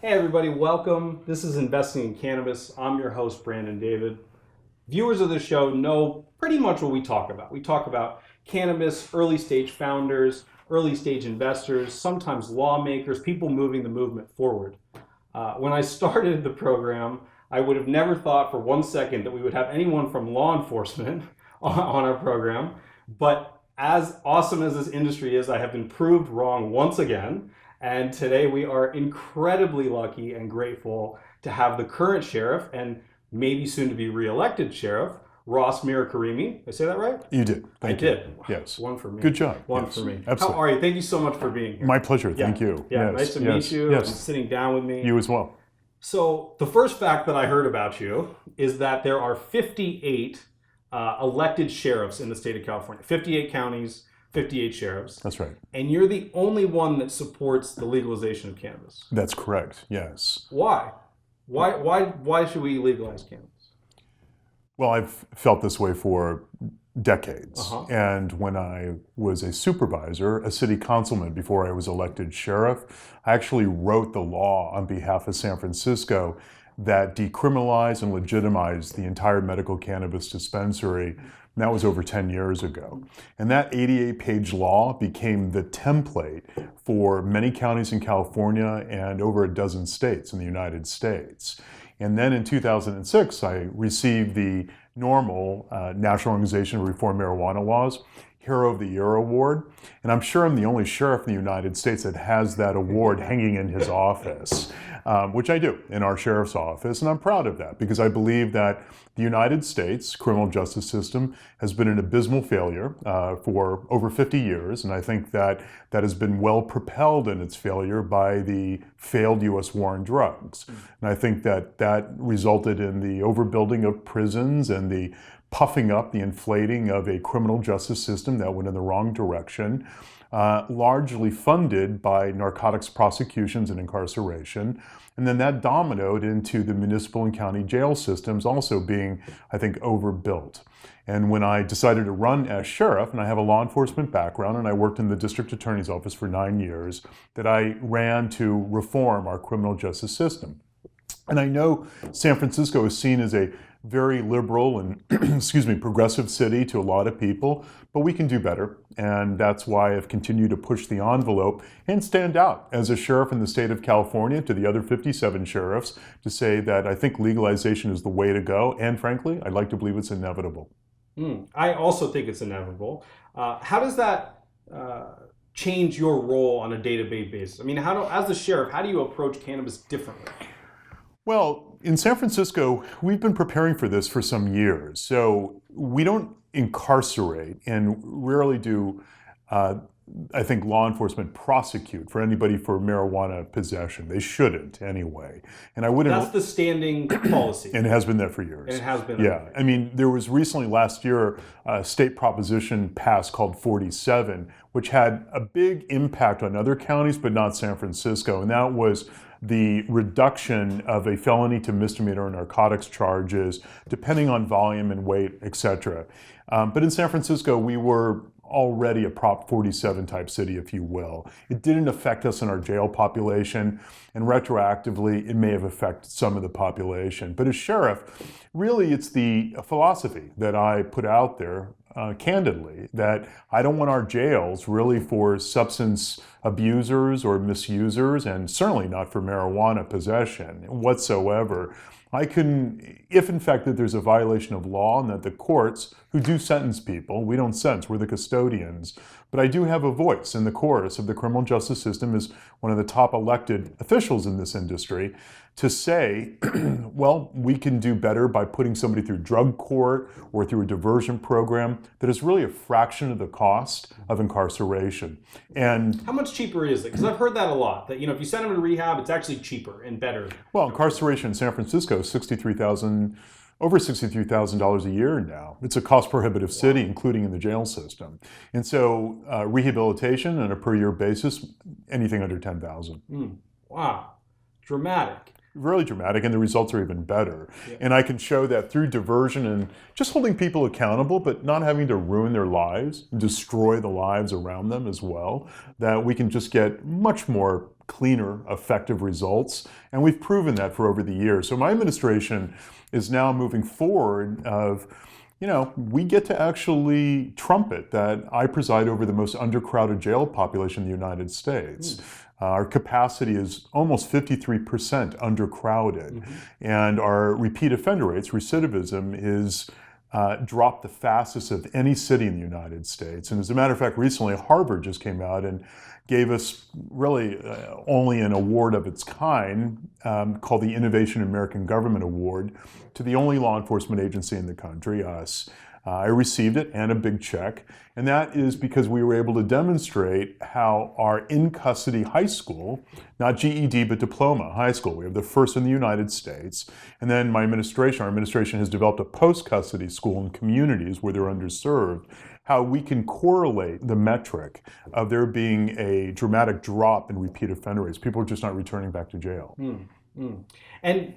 Hey everybody, welcome. This is Investing in Cannabis. I'm your host, Brandon David. Viewers of the show know pretty much what we talk about. We talk about cannabis, early stage founders, early stage investors, sometimes lawmakers, people moving the movement forward. When I started the program, I would have never thought for 1 second that we would have anyone from law enforcement on our program. But as awesome as this industry is, I have been proved wrong once again. And today we are incredibly lucky and grateful to have the current sheriff and maybe soon to be re-elected sheriff, Ross Mirkarimi. Did I say that right? You did. Thank I you. did. Yes. One for me. Good job. One Yes. for me. Absolutely. How are you? Thank you so much for being here. My pleasure. Thank you. Yeah, Yes. nice to Yes. meet you Yes. and sitting down with me. You as well. So the first fact that I heard about you is that there are 58 elected sheriffs in the state of California. 58 counties, 58 sheriffs. That's right. And you're the only one that supports the legalization of cannabis. That's correct. Yes. Why? Why should we legalize cannabis? Well, I've felt this way for decades. Uh-huh. And when I was a supervisor, a city councilman before I was elected sheriff, I actually wrote the law on behalf of San Francisco that decriminalized and legitimized the entire medical cannabis dispensary. And that was over 10 years ago. And that 88-page law became the template for many counties in California and over a dozen states in the United States. And then in 2006, I received the normal National Organization to Reform Marijuana Laws Hero of the Year award. And I'm sure I'm the only sheriff in the United States that has that award hanging in his office, which I do in our sheriff's office. And I'm proud of that because I believe that the United States criminal justice system has been an abysmal failure for over 50 years. And I think that that has been well propelled in its failure by the failed U.S. war on drugs. And I think that that resulted in the overbuilding of prisons and the puffing up, the inflating of a criminal justice system that went in the wrong direction, largely funded by narcotics prosecutions and incarceration. And then that dominoed into the municipal and county jail systems also being, I think, overbuilt. And when I decided to run as sheriff, and I have a law enforcement background, and I worked in the district attorney's office for 9 years, that I ran to reform our criminal justice system. And I know San Francisco is seen as a very liberal and, progressive city to a lot of people, but we can do better. And that's why I've continued to push the envelope and stand out as a sheriff in the state of California to the other 57 sheriffs to say that I think legalization is the way to go. And frankly, I'd like to believe it's inevitable. I also think it's inevitable. How does that change your role on a day-to-day basis? I mean, as the sheriff, how do you approach cannabis differently? Well, in San Francisco, we've been preparing for this for some years. So we don't incarcerate and rarely do, I think, law enforcement prosecute for anybody for marijuana possession. They shouldn't anyway. And I wouldn't. That's the standing policy. And it has been there for years. And it has been. Yeah. I mean, there was recently last year a state proposition passed called 47, which had a big impact on other counties, but not San Francisco. And that was the reduction of a felony to misdemeanor narcotics charges, depending on volume and weight, et cetera. But in San Francisco, we were already a Prop 47 type city, if you will. It didn't affect us in our jail population, and retroactively, it may have affected some of the population. But as sheriff, really it's the philosophy that I put out there candidly, that I don't want our jails really for substance abusers or misusers, and certainly not for marijuana possession whatsoever. I can, if in fact that there's a violation of law and that the courts who do sentence people, we don't sentence, we're the custodians, but I do have a voice in the chorus of the criminal justice system as one of the top elected officials in this industry to say, well, we can do better by putting somebody through drug court or through a diversion program that is really a fraction of the cost of incarceration. And how much cheaper is it? Because I've heard that a lot, that if you send them to rehab, it's actually cheaper and better. Well, incarceration in San Francisco is over $63,000 a year now. It's a cost-prohibitive city, including in the jail system. And so rehabilitation on a per-year basis, anything under $10,000. Wow, dramatic. really dramatic, and the results are even better. Yeah. And I can show that through diversion and just holding people accountable, but not having to ruin their lives, destroy the lives around them as well, that we can just get much more cleaner, effective results. And we've proven that for over the years. So my administration is now moving forward of, we get to actually trumpet that I preside over the most undercrowded jail population in the United States. Our capacity is almost 53% undercrowded, and our repeat offender rates, recidivism, is dropped the fastest of any city in the United States. And as a matter of fact, recently Harvard just came out and gave us really only an award of its kind called the Innovation in American Government Award to the only law enforcement agency in the country, us. I received it and a big check, and that is because we were able to demonstrate how our in-custody high school, not GED but diploma high school, we have the first in the United States, and then our administration has developed a post-custody school in communities where they're underserved, how we can correlate the metric of there being a dramatic drop in repeat offender rates. People are just not returning back to jail. And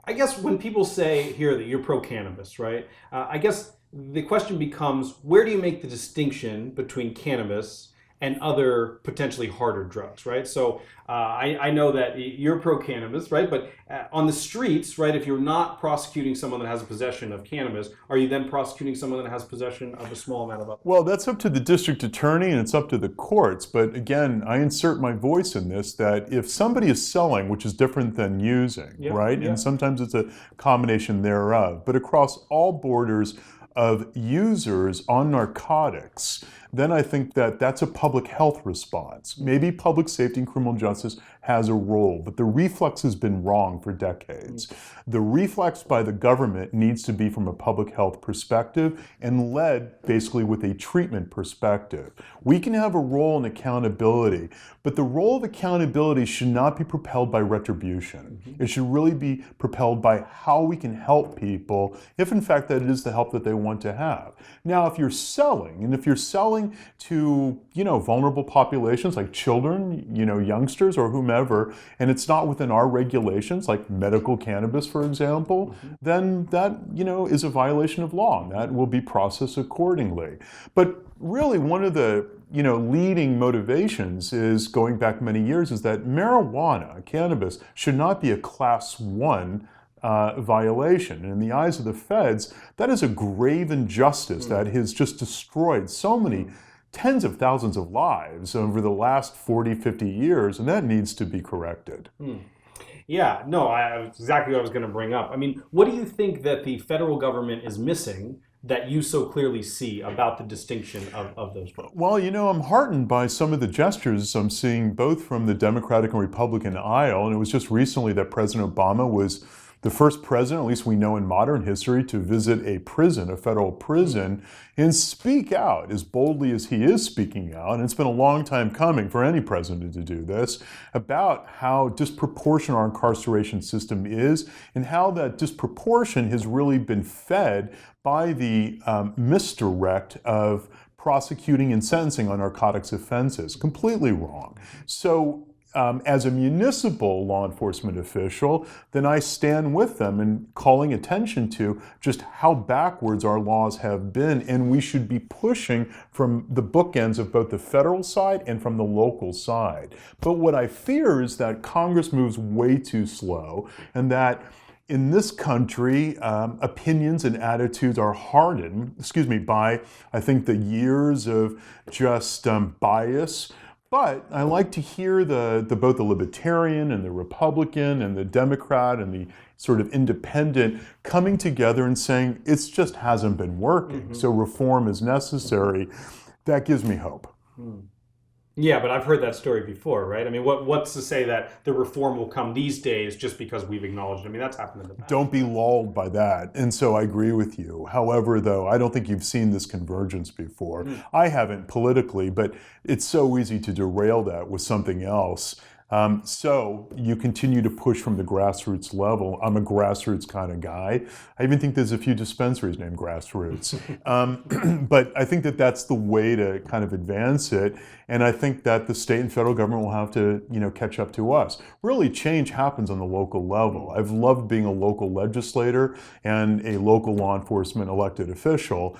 I guess when people say here that you're pro-cannabis, right? I guess the question becomes, where do you make the distinction between cannabis and other potentially harder drugs, right? So I know that you're pro-cannabis, right? But on the streets, right, if you're not prosecuting someone that has a possession of cannabis, are you then prosecuting someone that has possession of a small amount of other? Well, that's up to the district attorney and it's up to the courts. But again, I insert my voice in this, that if somebody is selling, which is different than using, right? And sometimes it's a combination thereof. But across all borders of users on narcotics, then I think that that's a public health response. Maybe public safety and criminal justice has a role, but the reflex has been wrong for decades. The reflex by the government needs to be from a public health perspective and led basically with a treatment perspective. We can have a role in accountability, but the role of accountability should not be propelled by retribution. It should really be propelled by how we can help people, if in fact that it is the help that they want to have. Now, if you're selling, and if you're selling to, vulnerable populations like children, youngsters or whomever, and it's not within our regulations, like medical cannabis, for example, then that, is a violation of law, and that will be processed accordingly. But really, one of the, leading motivations is, going back many years, is that marijuana, cannabis, should not be a class 1 violation. And in the eyes of the feds, that is a grave injustice that has just destroyed so many tens of thousands of lives over the last 40, 50 years, and that needs to be corrected. Yeah, no, exactly what I was going to bring up. I mean, what do you think that the federal government is missing that you so clearly see about the distinction of those drugs? Well, I'm heartened by some of the gestures I'm seeing both from the Democratic and Republican aisle, and it was just recently that President Obama was the first president, at least we know in modern history, to visit a prison, a federal prison, and speak out as boldly as he is speaking out. And it's been a long time coming for any president to do this, about how disproportionate our incarceration system is and how that disproportion has really been fed by the misdirect of prosecuting and sentencing on narcotics offenses. Completely wrong. So as a municipal law enforcement official, then I stand with them in calling attention to just how backwards our laws have been, and we should be pushing from the bookends of both the federal side and from the local side. But what I fear is that Congress moves way too slow, and that in this country, opinions and attitudes are hardened, by, I think, the years of just bias. But I like to hear both the Libertarian and the Republican and the Democrat and the sort of independent coming together and saying it just hasn't been working, so reform is necessary. That gives me hope. Yeah, but I've heard that story before, right? I mean, what's to say that the reform will come these days just because we've acknowledged it? I mean, that's happened in the past. Don't be lulled by that. And so I agree with you. However, though, I don't think you've seen this convergence before. I haven't politically, but it's so easy to derail that with something else. So you continue to push from the grassroots level. I'm a grassroots kind of guy. I even think there's a few dispensaries named Grassroots. But I think that that's the way to kind of advance it. And I think that the state and federal government will have to, catch up to us. Really, change happens on the local level. I've loved being a local legislator and a local law enforcement elected official.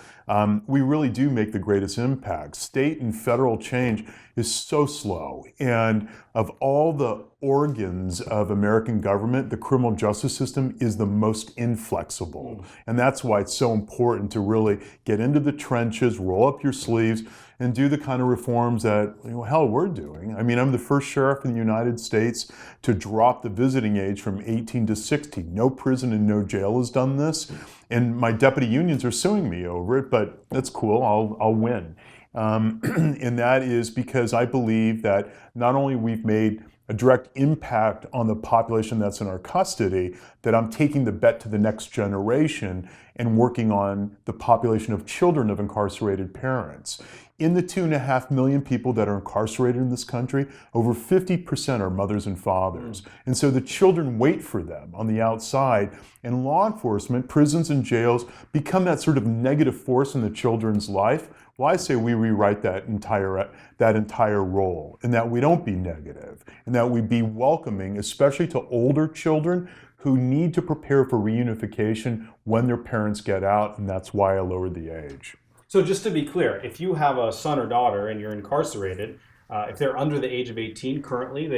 We really do make the greatest impact. State and federal change is so slow. And of all the organs of American government, the criminal justice system is the most inflexible. And that's why it's so important to really get into the trenches, roll up your sleeves, and do the kind of reforms that, hell, we're doing. I mean, I'm the first sheriff in the United States to drop the visiting age from 18 to 16. No prison and no jail has done this. And my deputy unions are suing me over it, but that's cool, I'll win. And that is because I believe that not only we've made a direct impact on the population that's in our custody, that I'm taking the bet to the next generation and working on the population of children of incarcerated parents. In the 2.5 million people that are incarcerated in this country, over 50% are mothers and fathers. And so the children wait for them on the outside, and law enforcement, prisons and jails become that sort of negative force in the children's life. Well, I say we rewrite that entire role, and that we don't be negative, and that we be welcoming, especially to older children who need to prepare for reunification when their parents get out, and that's why I lowered the age. So just to be clear, if you have a son or daughter and you're incarcerated, if they're under the age of 18 currently,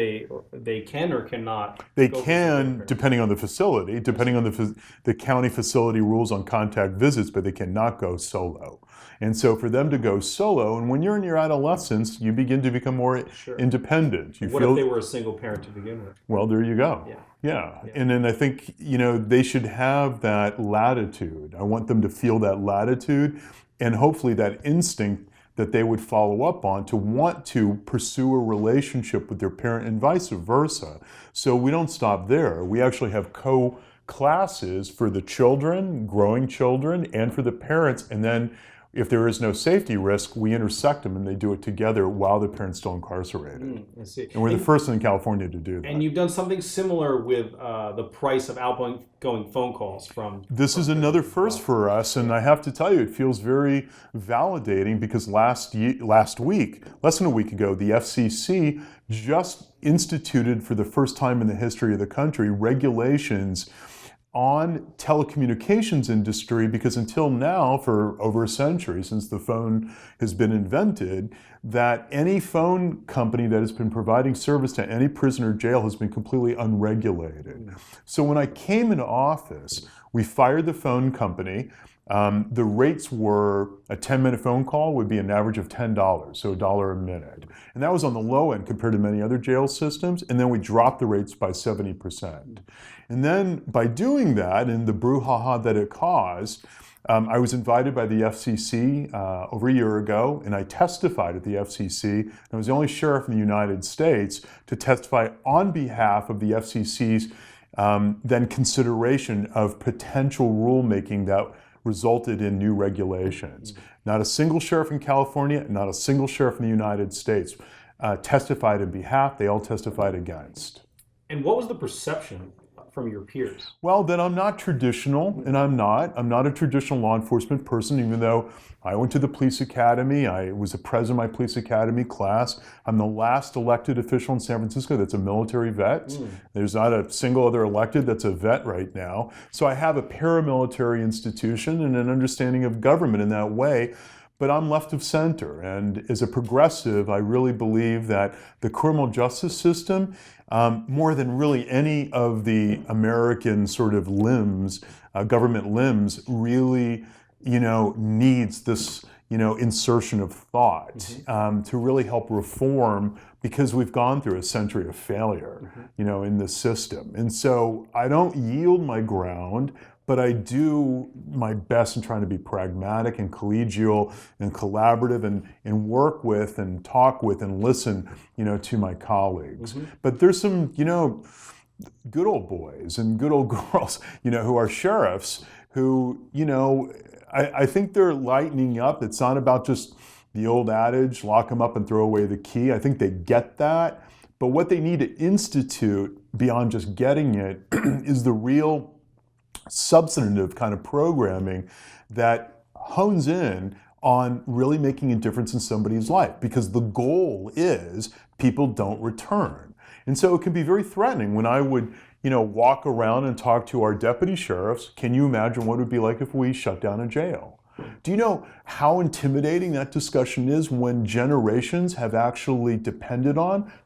they can or cannot. They can, depending on the facility, depending on the county facility rules on contact visits, but they cannot go solo. And so for them to go solo, and when you're in your adolescence, you begin to become more independent. What if they were a single parent to begin with? Well, there you go. Yeah. And then I think, they should have that latitude. I want them to feel that latitude and hopefully that instinct that they would follow up on to want to pursue a relationship with their parent and vice versa. So we don't stop there. We actually have classes for the children, growing children, and for the parents. And then if there is no safety risk, we intersect them and they do it together while the parent's still incarcerated. I see. And we're the first in California to do that. And you've done something similar with the price of outgoing phone calls from... This is another first for us, and I have to tell you, it feels very validating because last week, less than a week ago, the FCC just instituted for the first time in the history of the country regulations on telecommunications industry, because until now, for over a century, since the phone has been invented, that any phone company that has been providing service to any prison or jail has been completely unregulated. So when I came into office, we fired the phone company. The rates were a 10-minute phone call would be an average of $10, so $1 a minute. And that was on the low end compared to many other jail systems. And then we dropped the rates by 70%. And then by doing that and the brouhaha that it caused, I was invited by the FCC over a year ago, and I testified at the FCC. I was the only sheriff in the United States to testify on behalf of the FCC's then consideration of potential rulemaking that resulted in new regulations. Not a single sheriff in California, not a single sheriff in the United States testified in behalf. They all testified against. And what was the perception from your peers? Well, that I'm not traditional, and I'm not a traditional law enforcement person, even though I went to the police academy. I was the president of my police academy class. I'm the last elected official in San Francisco that's a military vet. There's not a single other elected that's a vet right now. So I have a paramilitary institution and an understanding of government in that way. But I'm left of center, and as a progressive, I really believe that the criminal justice system, more than really any of the American sort of limbs, government limbs, really, needs this, insertion of thought to really help reform, because we've gone through a century of failure, in the system. And so I don't yield my ground, but I do my best in trying to be pragmatic and collegial and collaborative and work with and talk with and listen, to my colleagues. But there's some, good old boys and good old girls, who are sheriffs who, I think they're lightening up. It's not about just the old adage, lock them up and throw away the key. I think they get that, But what they need to institute beyond just getting it is the real substantive kind of programming that hones in on really making a difference in somebody's life, because the goal is people don't return. And so it can be very threatening when I would, walk around and talk to our deputy sheriffs. Can you imagine what it would be like if we shut down a jail? Do you know how intimidating that discussion is when generations have actually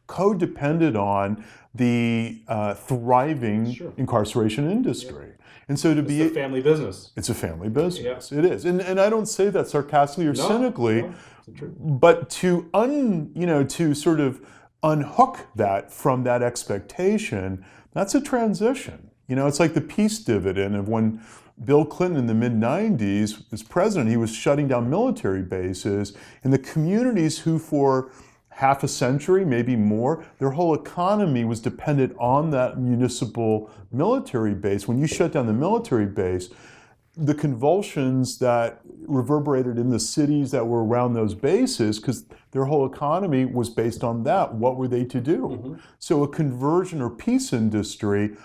co-depended on the thriving incarceration industry? Yeah. And so to be a family business. It's a family business. Yeah. It is. And I don't say that sarcastically or cynically, but to sort of unhook that from that expectation, that's a transition. It's like the peace dividend of when Bill Clinton in the mid-90s was president, he was shutting down military bases, and the communities who for half a century, maybe more, their whole economy was dependent on that municipal military base. When you shut down the military base, the convulsions that reverberated in the cities that were around those bases, because their whole economy was based on that, what were they to do? Mm-hmm. So a conversion or peace industry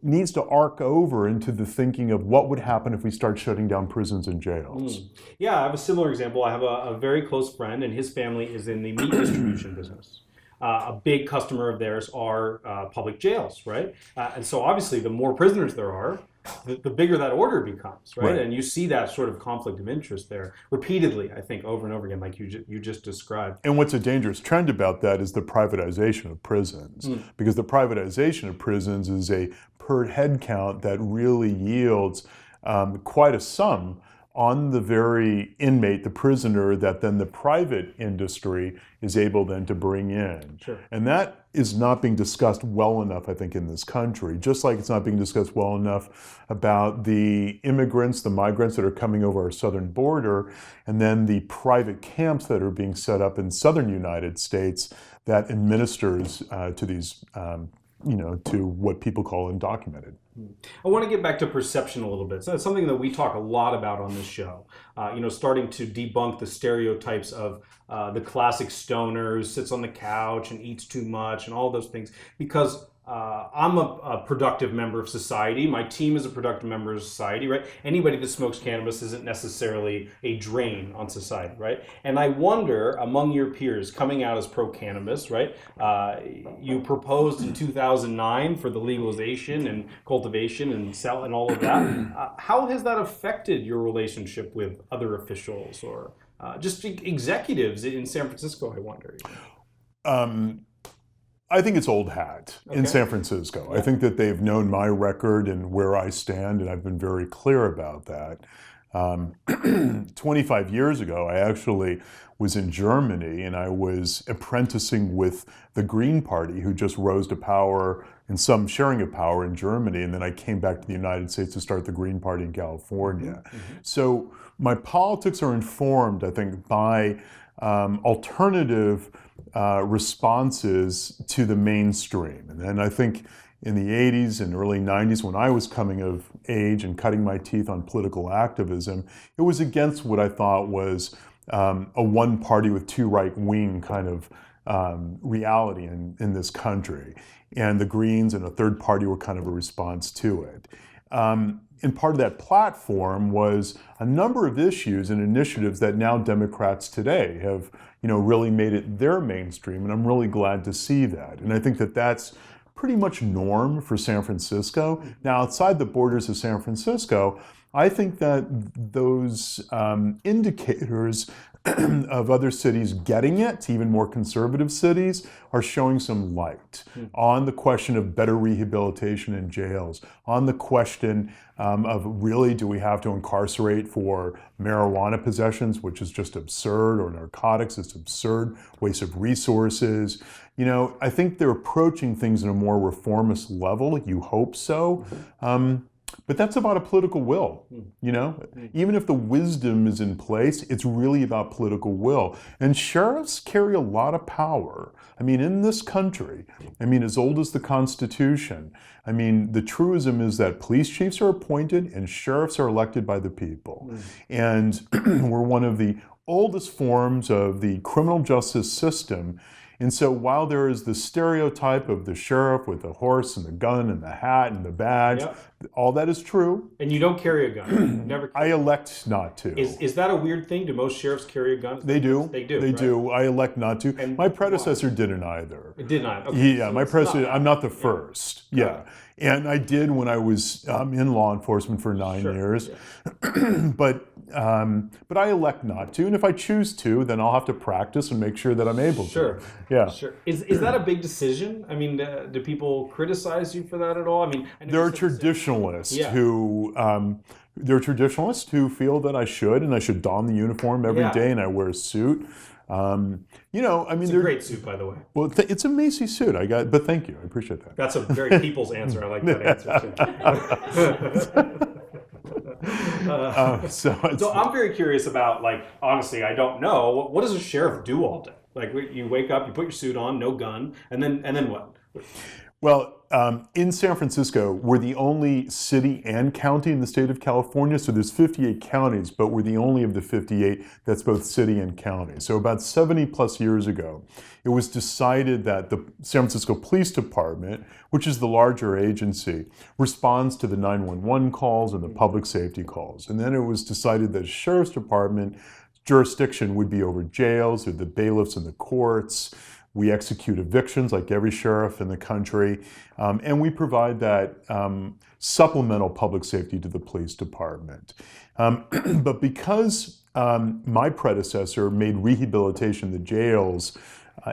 needs to arc over into the thinking of what would happen if we start shutting down prisons and jails. Yeah, I have a similar example. I have a very close friend, and his family is in the meat distribution business. A big customer of theirs are public jails, right? And so obviously the more prisoners there are, the bigger that order becomes, right? And you see that sort of conflict of interest there repeatedly, I think, over and over again, like you just described. And what's a dangerous trend about that is the privatization of prisons, because the privatization of prisons is a per head count that really yields quite a sum on the very inmate, the prisoner, that then the private industry is able then to bring in. Sure. And that is not being discussed well enough, I think, in this country. Just like it's not being discussed well enough about the immigrants, the migrants that are coming over our southern border, and then the private camps that are being set up in southern United States that administers to these, to what people call undocumented. I want to get back to perception a little bit. So that's something that we talk a lot about on this show. Starting to debunk the stereotypes of the classic stoner who sits on the couch and eats too much and all those things. Because I'm a productive member of society. My team is a productive member of society, right? Anybody that smokes cannabis isn't necessarily a drain on society, right? And I wonder, among your peers coming out as pro-cannabis, right? You proposed in 2009 for the legalization and cultivation and sell and all of that. How has that affected your relationship with other officials or just executives in San Francisco, I wonder? I think it's old hat in San Francisco. Yeah. I think that they've known my record and where I stand, and I've been very clear about that. 25 years ago, I actually was in Germany, and I was apprenticing with the Green Party, who just rose to power and some sharing of power in Germany, and then I came back to the United States to start the Green Party in California. Mm-hmm. So my politics are informed, I think, by alternative responses to the mainstream. And then I think in the 80s and early 90s, when I was coming of age and cutting my teeth on political activism, it was against what I thought was a one party with two right wing kind of reality in this country. And the Greens and a third party were kind of a response to it. And part of that platform was a number of issues and initiatives that now Democrats today have, really made it their mainstream, and I'm really glad to see that. And I think that that's pretty much norm for San Francisco. Now, outside the borders of San Francisco, I think that those indicators of other cities getting it, even more conservative cities, are showing some light on the question of better rehabilitation in jails, on the question of really do we have to incarcerate for marijuana possessions, which is just absurd, or narcotics, it's absurd, waste of resources. I think they're approaching things in a more reformist level. You hope so. But that's about a political will, Even if the wisdom is in place, it's really about political will. And sheriffs carry a lot of power. In this country, as old as the Constitution, the truism is that police chiefs are appointed and sheriffs are elected by the people. And we're one of the oldest forms of the criminal justice system. And so while there is the stereotype of the sheriff with the horse and the gun and the hat and the badge, Yep. all that is true. And you don't carry a gun. Never. I elect not to. Is that a weird thing? Do most sheriffs carry a gun? They do. They do. They right? do. I elect not to. And my predecessor didn't either. It did not. Okay. Yeah, So my it's predecessor. not- I'm not the first. Yeah. And I did when I was in law enforcement for 9 Sure. years, but I elect not to. And if I choose to, then I'll have to practice and make sure that I'm able Sure. to. Yeah. Sure. Is that a big decision? I mean, do people criticize you for that at all? I mean, I know There you are said- traditionalists Yeah. who feel that I should, and I should don the uniform every Yeah. day, and I wear a suit. I mean, It's a great suit, by the way. well, it's a Macy's suit. But thank you, I appreciate that. That's a very people's answer. I like that answer too. So I'm very curious about, like, honestly, I don't know. What does a sheriff do all day? Like, you wake up, you put your suit on, no gun, and then what? Well, in San Francisco, we're the only city and county in the state of California. So there's 58 counties, but we're the only of the 58 that's both city and county. So about 70 plus years ago, it was decided that the San Francisco Police Department, which is the larger agency, responds to the 911 calls and the public safety calls. And then it was decided that the Sheriff's Department jurisdiction would be over jails or the bailiffs and the courts. We execute evictions like every sheriff in the country, and we provide that supplemental public safety to the police department. But because my predecessor made rehabilitation of the jails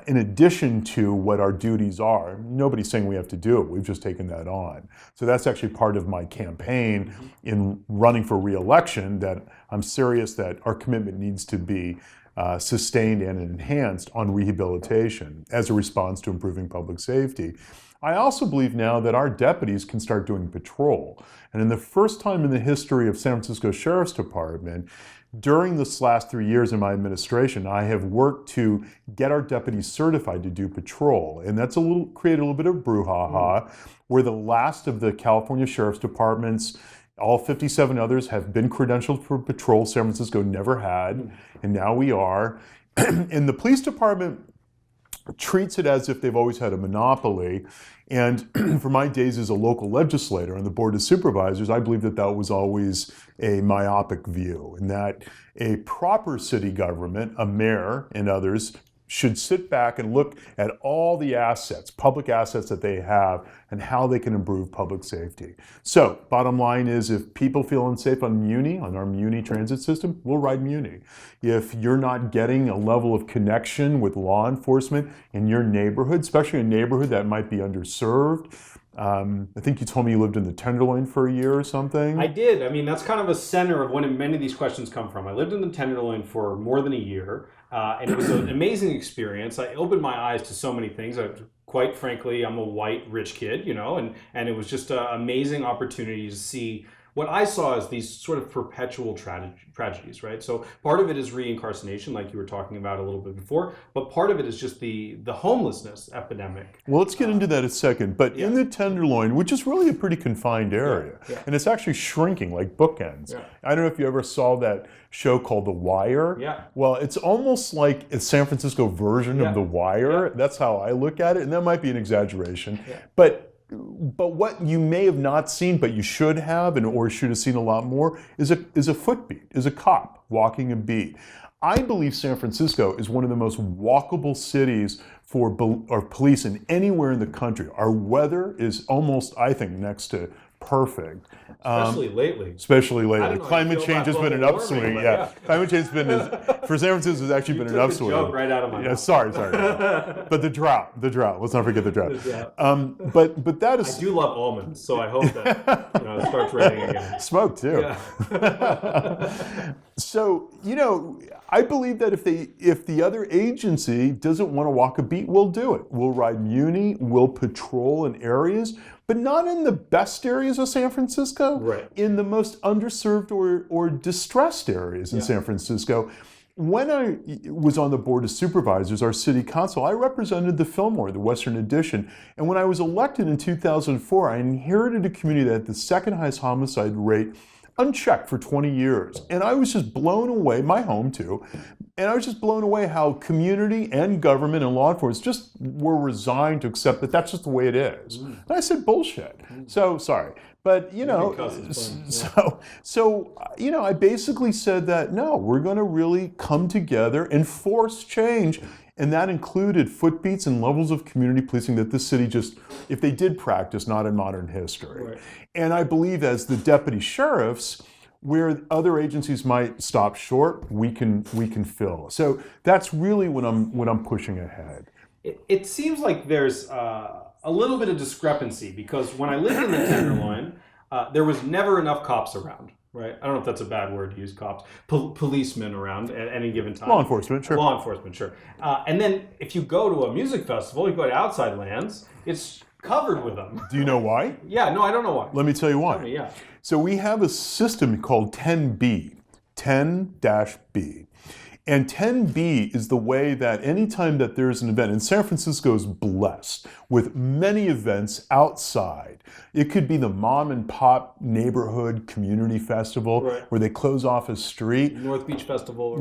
in addition to what our duties are, nobody's saying we have to do it, we've just taken that on. So that's actually part of my campaign in running for re-election, that I'm serious that our commitment needs to be sustained and enhanced on rehabilitation as a response to improving public safety. I also believe now that our deputies can start doing patrol. And in the first time in the history of San Francisco Sheriff's Department, during this last 3 years in my administration, I have worked to get our deputies certified to do patrol. And that's created a little bit of brouhaha. We're the last of the California Sheriff's Departments. All 57 others have been credentialed for patrol. San Francisco never had, and now we are. And the police department treats it as if they've always had a monopoly. And for my days as a local legislator on the Board of Supervisors, I believe that that was always a myopic view, and that a proper city government, a mayor and others, should sit back and look at all the assets, public assets that they have, and how they can improve public safety. So, bottom line is, if people feel unsafe on Muni, on our Muni transit system, we'll ride Muni. If you're not getting a level of connection with law enforcement in your neighborhood, especially a neighborhood that might be underserved, I think you told me you lived in the Tenderloin for a year or something. I did. I mean, that's kind of a center of when many of these questions come from. I lived in the Tenderloin for more than a year, and it was an amazing experience. I opened my eyes to so many things. Quite frankly, I'm a white, rich kid, and it was just an amazing opportunity to see what I saw as these sort of perpetual tragedies, right? So part of it is reincarceration, like you were talking about a little bit before, but part of it is just the homelessness epidemic. Well, let's get into that in a second. But in the Tenderloin, which is really a pretty confined area, and it's actually shrinking like bookends. Yeah. I don't know if you ever saw that show called The Wire. Yeah. Well, it's almost like a San Francisco version of The Wire. That's how I look at it, and that might be an exaggeration. Yeah. But what you may have not seen, but you should have, or should have seen a lot more, is a footbeat, is a cop walking a beat. I believe San Francisco is one of the most walkable cities for police in anywhere in the country. Our weather is almost, I think, next to perfect. Especially lately. Especially I lately. don't know how Climate you feel change about has been an global upswing. warming, Yeah. but Climate change has been, for San Francisco, has actually been an took upswing. the joke right out of my mouth. Sorry. But the drought. Let's not forget the drought. But that is. I do love almonds, so I hope that it starts raining again. Smoke too. Yeah. So, I believe that if the other agency doesn't want to walk a beat, we'll do it. We'll ride Muni, we'll patrol in areas, but not in the best areas of San Francisco. Right. In the most underserved or distressed areas in San Francisco. When I was on the Board of Supervisors, our city council, I represented the Fillmore, the Western Addition. And when I was elected in 2004, I inherited a community that had the second highest homicide rate unchecked for 20 years. And I was just blown away, my home too, And I was just blown away how community and government and law enforcement just were resigned to accept that that's just the way it is. And I said, bullshit. So, sorry. But, can cuss, it's fine. I basically said that, no, we're going to really come together and force change. And that included footbeats and levels of community policing that this city just, if they did practice, not in modern history. Right. And I believe as the deputy sheriffs, where other agencies might stop short, we can fill. So that's really what I'm pushing ahead. It seems like there's a little bit of discrepancy because when I lived in the Tenderloin, there was never enough cops around. Right? I don't know if that's a bad word to use, cops. Policemen around at any given time. Law enforcement, sure. Law enforcement, sure. And then if you go to a music festival, you go to Outside Lands, it's covered with them. Do you know why? Yeah, no, I don't know why. Let me tell you why. Tell me, yeah. So we have a system called 10B, 10-B. And 10B is the way that anytime that there's an event, and San Francisco is blessed with many events outside. It could be the mom and pop neighborhood community festival where they close off a street. North Beach Festival.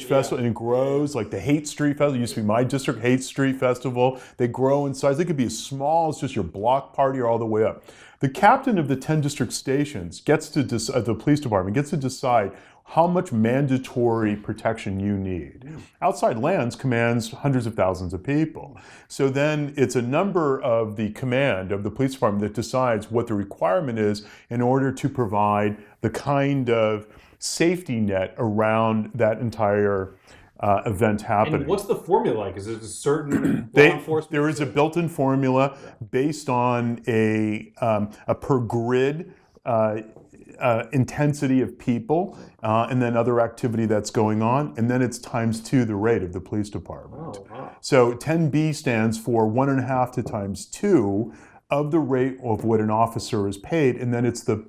Festival, and it grows, like the Haight Street Festival, it used to be my district, Haight Street Festival. They grow in size. They could be as small as just your block party or all the way up. The captain of the 10 district stations gets to the police department gets to decide how much mandatory protection you need. Outside Lands commands hundreds of thousands of people. So then it's a number of the command of the police department that decides what the requirement is in order to provide the kind of safety net around that entire event happening. And what's the formula like? Is it a certain law enforcement? There is a built-in formula based on a per grid intensity of people, and then other activity that's going on, and then it's times 2 the rate of the police department. Oh, wow. So 10B stands for 1.5 to times 2 of the rate of what an officer is paid, and then it's the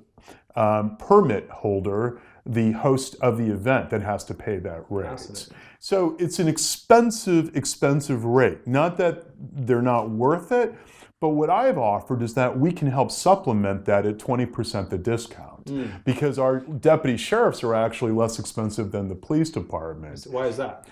permit holder, the host of the event, that has to pay that rate. So it's an expensive rate. Not that they're not worth it, but what I've offered is that we can help supplement that at 20% the discount. Because our deputy sheriffs are actually less expensive than the police department. Why is that?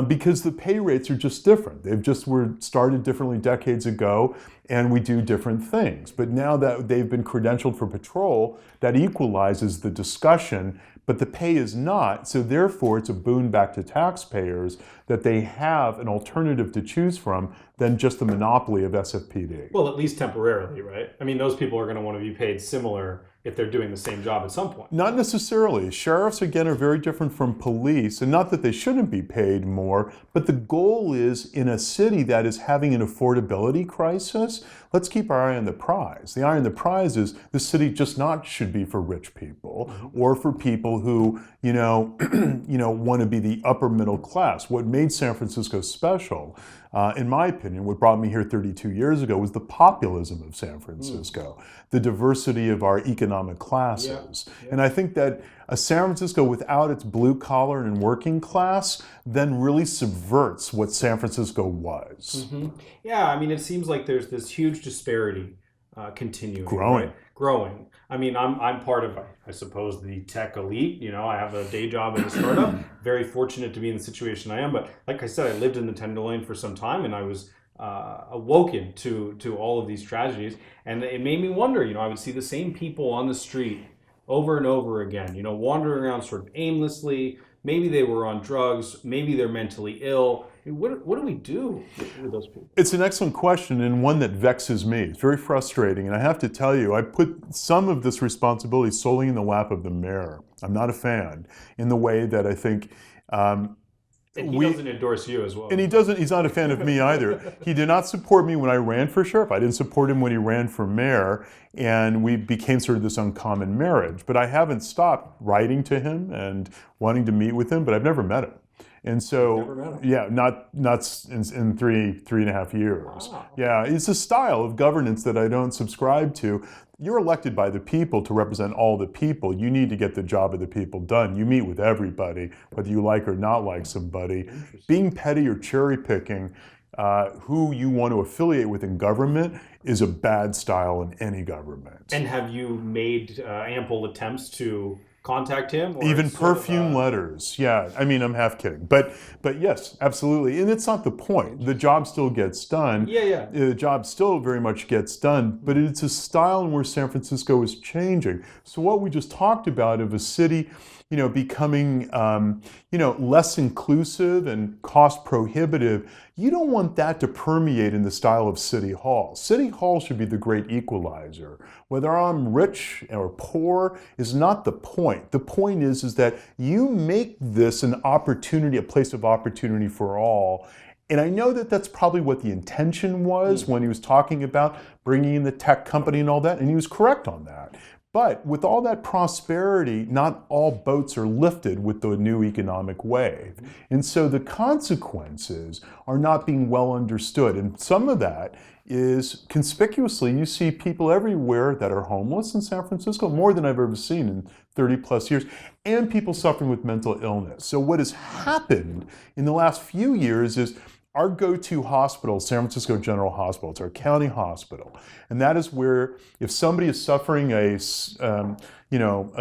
Because the pay rates are just different. Were started differently decades ago, and we do different things. But now that they've been credentialed for patrol, that equalizes the discussion, but the pay is not. So therefore, it's a boon back to taxpayers that they have an alternative to choose from than just the monopoly of SFPD. Well, at least temporarily, right? I mean, those people are going to want to be paid similar if they're doing the same job at some point. Not necessarily. Sheriffs, again, are very different from police, and not that they shouldn't be paid more, but the goal is, in a city that is having an affordability crisis, let's keep our eye on the prize. The eye on the prize is the city just not should be for rich people or for people who, want to be the upper middle class. What made San Francisco special, in my opinion, what brought me here 32 years ago was the populism of San Francisco, the diversity of our economic classes. And I think that a San Francisco without its blue collar and working class then really subverts what San Francisco was. Yeah, I mean, it seems like there's this huge disparity continuing. Growing. Right? Growing. I mean, I'm part of, I suppose, the tech elite. I have a day job at a startup. Very fortunate to be in the situation I am. But like I said, I lived in the Tenderloin for some time, and I was awoken to all of these tragedies. And it made me wonder, I would see the same people on the street over and over again, wandering around sort of aimlessly. Maybe they were on drugs. Maybe they're mentally ill. What do we do with those people? It's an excellent question, and one that vexes me. It's very frustrating, and I have to tell you, I put some of this responsibility solely in the lap of the mayor. I'm not a fan in the way that I think And he doesn't endorse you as well. And he's not a fan of me either. He did not support me when I ran for sheriff. I didn't support him when he ran for mayor, and we became sort of this uncommon marriage. But I haven't stopped writing to him and wanting to meet with him, but I've never met him. And so, yeah, not in three and a half years. Wow. Yeah, it's a style of governance that I don't subscribe to. You're elected by the people to represent all the people. You need to get the job of the people done. You meet with everybody, whether you like or not like somebody. Being petty or cherry picking who you want to affiliate with in government is a bad style in any government. And have you made ample attempts to contact him? Or Even it's sort of, perfume letters. Yeah, I mean, I'm half kidding. But yes, absolutely. And it's not the point. The job still gets done. Yeah. The job still very much gets done, but it's a style in where San Francisco is changing. So what we just talked about of a city, becoming, less inclusive and cost prohibitive, you don't want that to permeate in the style of City Hall. City Hall should be the great equalizer. Whether I'm rich or poor is not the point. The point is that you make this an opportunity, a place of opportunity for all. And I know that that's probably what the intention was when he was talking about bringing in the tech company and all that, and he was correct on that. But with all that prosperity, not all boats are lifted with the new economic wave. And so the consequences are not being well understood. And some of that is conspicuously, you see people everywhere that are homeless in San Francisco, more than I've ever seen in 30 plus years, and people suffering with mental illness. So what has happened in the last few years is our go-to hospital, San Francisco General Hospital, it's our county hospital. And that is where if somebody is suffering a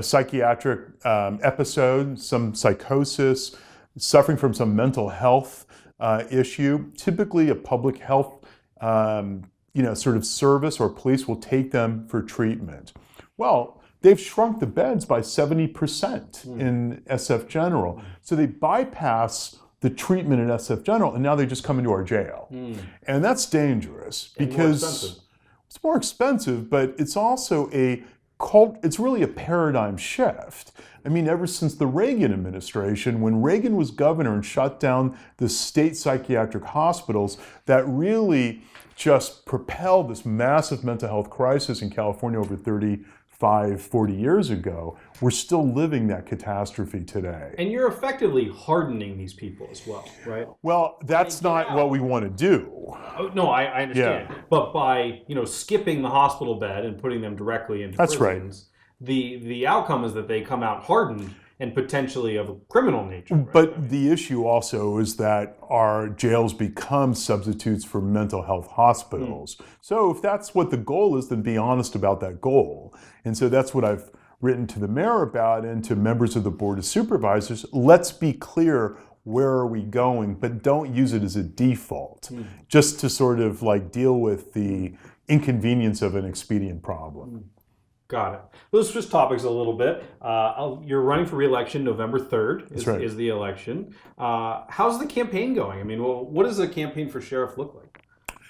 psychiatric episode, some psychosis, suffering from some mental health issue, typically a public health sort of service or police will take them for treatment. Well, they've shrunk the beds by 70% in SF General. So they bypass the treatment in SF General, and now they just come into our jail. And that's dangerous because it's more expensive, but it's also it's really a paradigm shift. I mean, ever since the Reagan administration, when Reagan was governor and shut down the state psychiatric hospitals, that really just propelled this massive mental health crisis in California over 40 years ago. We're still living that catastrophe today. And you're effectively hardening these people as well, right? Well, that's not what we want to do. Oh, no, I understand. Yeah. But by skipping the hospital bed and putting them directly into prisons, the outcome is that they come out hardened and potentially of a criminal nature. Right? But the issue also is that our jails become substitutes for mental health hospitals. So if that's what the goal is, then be honest about that goal. And so that's what I've written to the mayor about and to members of the Board of Supervisors. Let's be clear, where are we going? But don't use it as a default, just to sort of deal with the inconvenience of an expedient problem. Got it. Let's switch topics a little bit. You're running for re-election November 3rd is the election. How's the campaign going? I mean, what does a campaign for sheriff look like?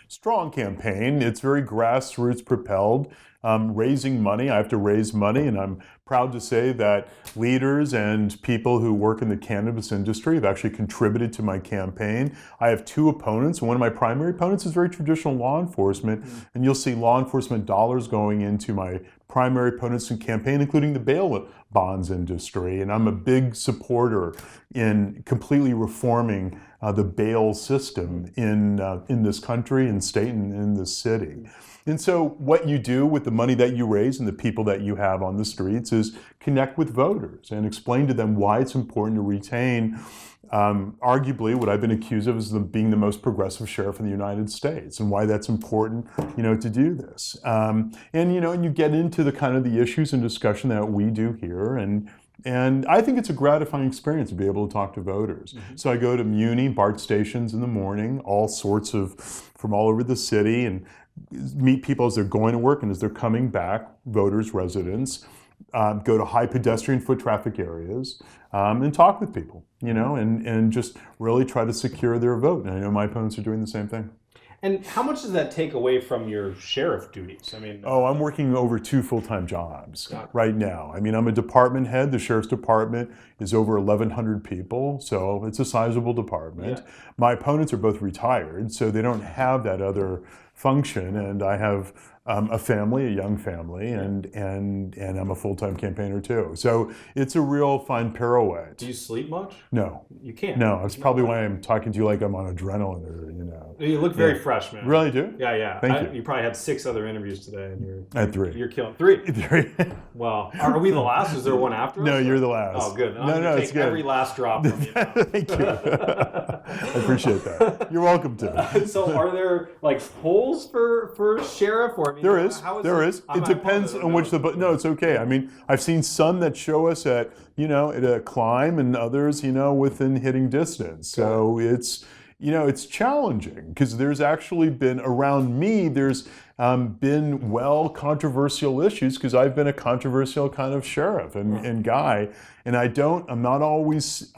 Strong campaign. It's very grassroots propelled. Raising money. I have to raise money, and I'm proud to say that leaders and people who work in the cannabis industry have actually contributed to my campaign. I have two opponents. One of my primary opponents is very traditional law enforcement, and you'll see law enforcement dollars going into my primary opponents in campaign, including the bail bonds industry. And I'm a big supporter in completely reforming the bail system in this country and state and in this city. And so what you do with the money that you raise and the people that you have on the streets is connect with voters and explain to them why it's important to retain arguably what I've been accused of as being the most progressive sheriff in the United States, and why that's important, to do this. And you get into the kind of the issues and discussion that we do here, and I think it's a gratifying experience to be able to talk to voters. So I go to BART stations in the morning, all sorts from all over the city, and meet people as they're going to work and as they're coming back, voters, residents, go to high pedestrian foot traffic areas, and talk with people, and just really try to secure their vote. And I know my opponents are doing the same thing. And how much does that take away from your sheriff duties? I mean, I'm working over 2 full-time jobs right now. I mean, I'm a department head. The sheriff's department is over 1,100 people, so it's a sizable department. My opponents are both retired, so they don't have that other function, and I have a family, a young family, and I'm a full-time campaigner too. So it's a real fine pirouette. Do you sleep much? No, You can't. no. It's probably why I'm talking to you like I'm on adrenaline, or you know. You look very fresh, man. Really do? Yeah, yeah. Thank you. You probably had 6 other interviews today, and I had 3. you're killing 3. 3. Well, are we the last? Is there one after us? No, you're the last. Oh, good. Then No, I'm no, gonna it's take good. every last drop from you now. Thank you. I appreciate that. You're welcome to. So, are there like polls for sheriff, or I mean, There is. how There is. I It depends on which no, it's okay. I mean, I've seen some that show us at at a climb, and others within hitting distance. So it's it's challenging because there's actually been around me. There's been controversial issues because I've been a controversial kind of sheriff and guy, and I'm not always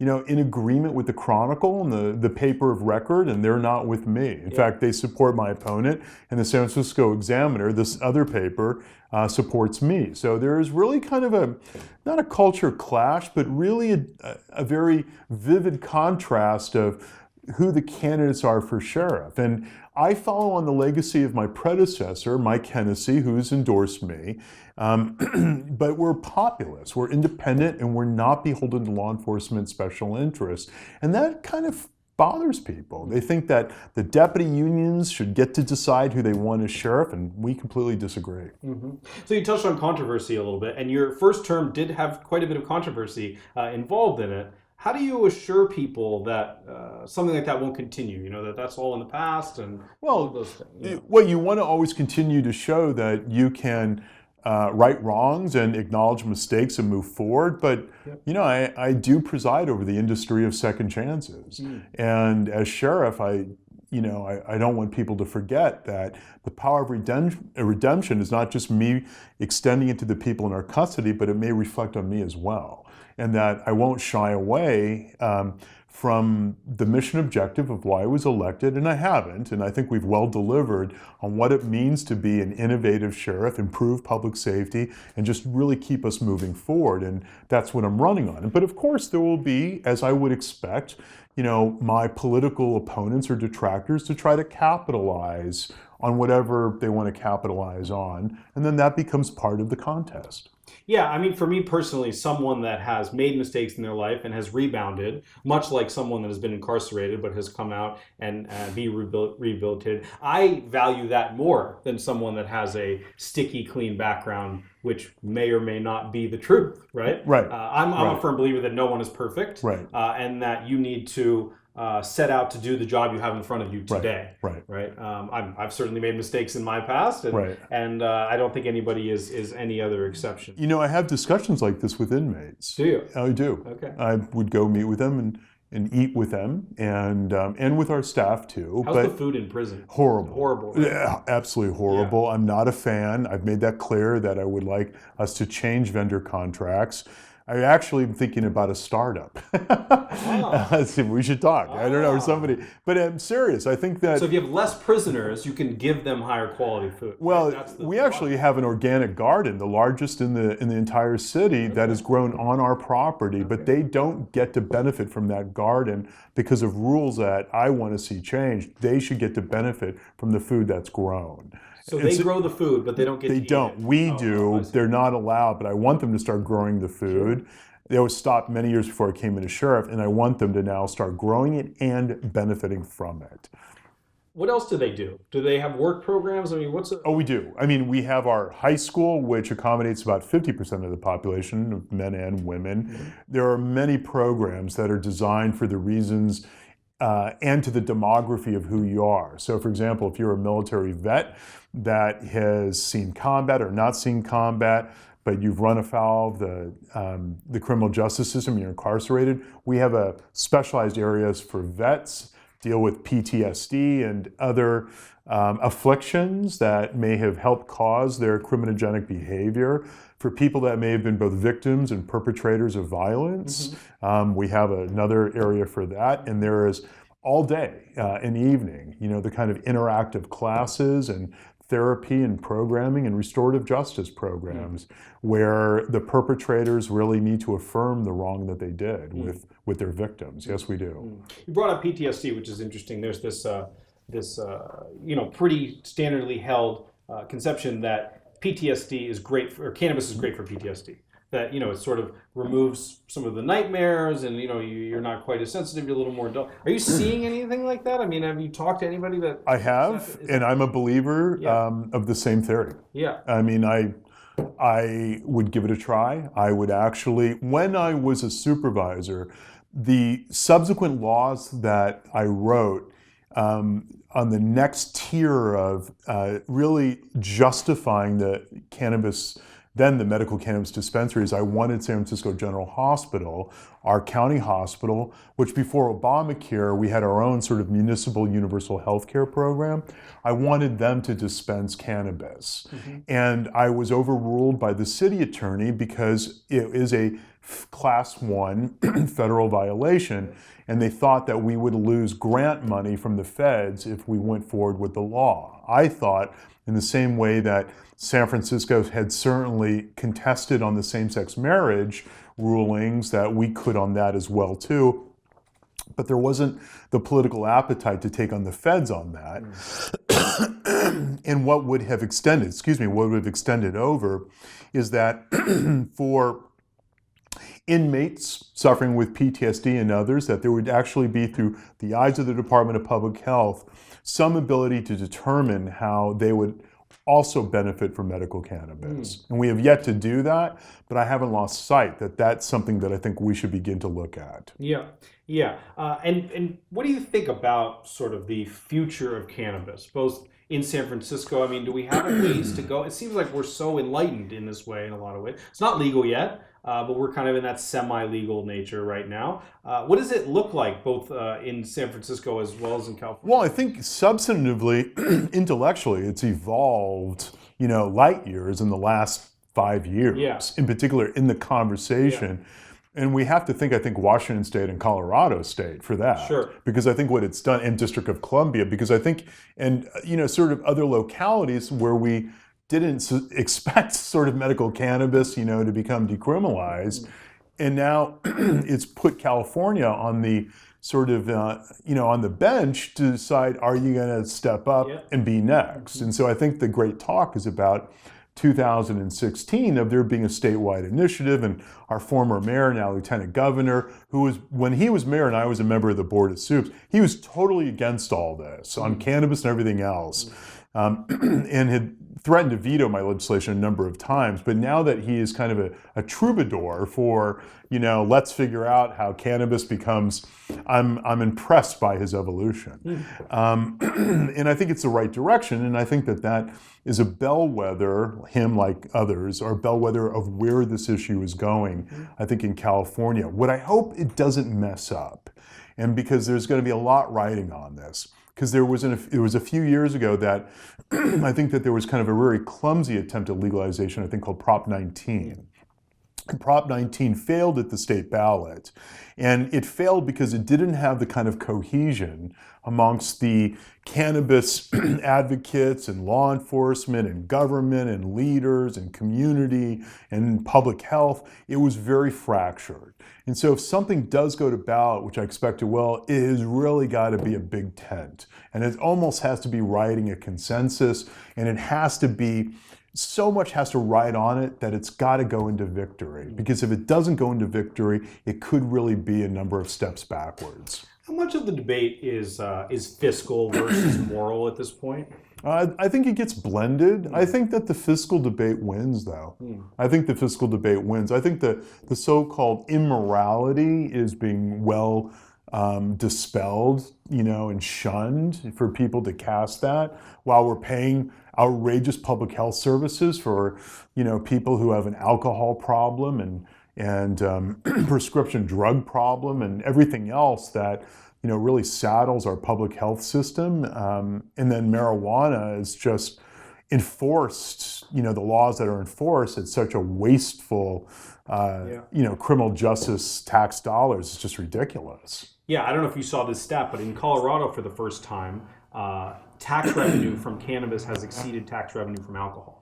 in agreement with the Chronicle and the paper of record, and they're not with me. In fact, they support my opponent, and the San Francisco Examiner, this other paper, supports me. So there is really kind of not a culture clash, but really a very vivid contrast of who the candidates are for sheriff. And I follow on the legacy of my predecessor, Mike Hennessy, who's endorsed me. But we're populist, we're independent, and we're not beholden to law enforcement special interests. And that kind of bothers people. They think that the deputy unions should get to decide who they want as sheriff, and we completely disagree. Mm-hmm. So you touched on controversy a little bit, and your first term did have quite a bit of controversy involved in it. How do you assure people that something like that won't continue? That's all in the past, and all of those things. Well, you want to always continue to show that you can right wrongs and acknowledge mistakes and move forward. But I do preside over the industry of second chances, and as sheriff, I don't want people to forget that the power of redemption is not just me extending it to the people in our custody, but it may reflect on me as well. And that I won't shy away from the mission objective of why I was elected, and I haven't. And I think we've well delivered on what it means to be an innovative sheriff, improve public safety, and just really keep us moving forward. And that's what I'm running on. But of course, there will be, as I would expect, my political opponents or detractors to try to capitalize on whatever they want to capitalize on. And then that becomes part of the contest. Yeah, I mean, for me personally, someone that has made mistakes in their life and has rebounded, much like someone that has been incarcerated but has come out and be rehabilitated, I value that more than someone that has a sticky, clean background, which may or may not be the truth, right? Right. I'm a firm believer that no one is perfect, right, and that you need to set out to do the job you have in front of you today. Right. I've certainly made mistakes in my past, and I don't think anybody is any other exception. I have discussions like this with inmates. Do you? I do. Okay. I would go meet with them and eat with them, and with our staff too. How's the food in prison? Horrible. Horrible. Right? Yeah, absolutely horrible. Yeah. I'm not a fan. I've made that clear that I would like us to change vendor contracts. I actually am thinking about a startup. We should talk. I don't know, or somebody. But I'm serious. I think that. So if you have less prisoners, you can give them higher quality food. Well, we actually have an organic garden, the largest in the entire city, that is grown on our property. But they don't get to benefit from that garden because of rules that I want to see changed. They should get to benefit from the food that's grown. So they grow the food, but they don't get to eat it. They don't. We do. They're not allowed, but I want them to start growing the food. Sure. They was stopped many years before I came into sheriff, and I want them to now start growing it and benefiting from it. What else do they do? Do they have work programs? I mean, Oh, we do. I mean, we have our high school, which accommodates about 50% of the population, of men and women. Mm-hmm. There are many programs that are designed for the reasons and to the demography of who you are. So, for example, if you're a military vet that has seen combat or not seen combat, but you've run afoul of the criminal justice system, you're incarcerated, we have a specialized areas for vets, deal with PTSD and other afflictions that may have helped cause their criminogenic behavior. For people that may have been both victims and perpetrators of violence, we have another area for that. And there is all day and evening, the kind of interactive classes and therapy and programming and restorative justice programs where the perpetrators really need to affirm the wrong that they did with their victims. Yes, we do. You brought up PTSD, which is interesting. There's this pretty standardly held conception that PTSD is great for, or cannabis is great for PTSD. That it sort of removes some of the nightmares, and you're not quite as sensitive. You're a little more dull. Are you seeing anything like that? I mean, have you talked to anybody that? I have, and I'm a believer of the same theory. Yeah. I mean, I would give it a try. I would actually, when I was a supervisor, the subsequent laws that I wrote on the next tier of really justifying the cannabis, then the medical cannabis dispensaries, I wanted San Francisco General Hospital, our county hospital, which before Obamacare, we had our own sort of municipal universal health care program. I wanted them to dispense cannabis. Mm-hmm. And I was overruled by the city attorney because it is a class 1 federal violation. And they thought that we would lose grant money from the feds if we went forward with the law. I thought, in the same way that San Francisco had certainly contested on the same-sex marriage rulings, that we could on that as well too. But there wasn't the political appetite to take on the feds on that. And what would have extended over is that for inmates suffering with PTSD and others, that there would actually be, through the eyes of the Department of Public Health, some ability to determine how they would also benefit from medical cannabis. And we have yet to do that, but I haven't lost sight that that's something that I think we should begin to look at. Yeah. And what do you think about sort of the future of cannabis, both in San Francisco? I mean, do we have a ways to go? It seems like we're so enlightened in this way in a lot of ways. It's not legal yet, but we're kind of in that semi-legal nature right now. What does it look like both in San Francisco as well as in California? Well, I think substantively, intellectually, it's evolved, light years in the last 5 years, in particular in the conversation. Yeah. And we have to think, I think, Washington State and Colorado State for that. Sure. Because I think what it's done, in District of Columbia, because I think, and, sort of other localities where we didn't expect sort of medical cannabis, to become decriminalized. And now it's put California on the sort of, on the bench to decide, are you going to step up and be next? And so I think the great talk is about 2016 of there being a statewide initiative, and our former mayor, now lieutenant governor, who was, when he was mayor and I was a member of the board of soups, he was totally against all this on cannabis and everything else, and had threatened to veto my legislation a number of times. But now that he is kind of a troubadour for, let's figure out how cannabis becomes, I'm impressed by his evolution. And I think it's the right direction. And I think that is a bellwether, him like others, are a bellwether of where this issue is going, I think, in California. What I hope it doesn't mess up, and because there's going to be a lot riding on this, because there was a few years ago that I think that there was kind of a very clumsy attempt at legalization, I think called Prop 19. And Prop 19 failed at the state ballot. And it failed because it didn't have the kind of cohesion amongst the cannabis advocates and law enforcement and government and leaders and community and public health. It was very fractured. And so if something does go to ballot, which I expect it will, it has really got to be a big tent. And it almost has to be riding a consensus, and it has to be, so much has to ride on it that it's got to go into victory. Because if it doesn't go into victory, it could really be a number of steps backwards. How much of the debate is fiscal versus moral at this point? I think it gets blended. I think that the fiscal debate wins, though. I think the fiscal debate wins. I think the so-called immorality is being well dispelled, and shunned for people to cast that, while we're paying outrageous public health services for, people who have an alcohol problem and prescription drug problem and everything else that, really saddles our public health system. And then marijuana is just enforced, the laws that are enforced at such a wasteful, criminal justice tax dollars. It's just ridiculous. Yeah, I don't know if you saw this stat, but in Colorado for the first time, tax revenue from cannabis has exceeded tax revenue from alcohol.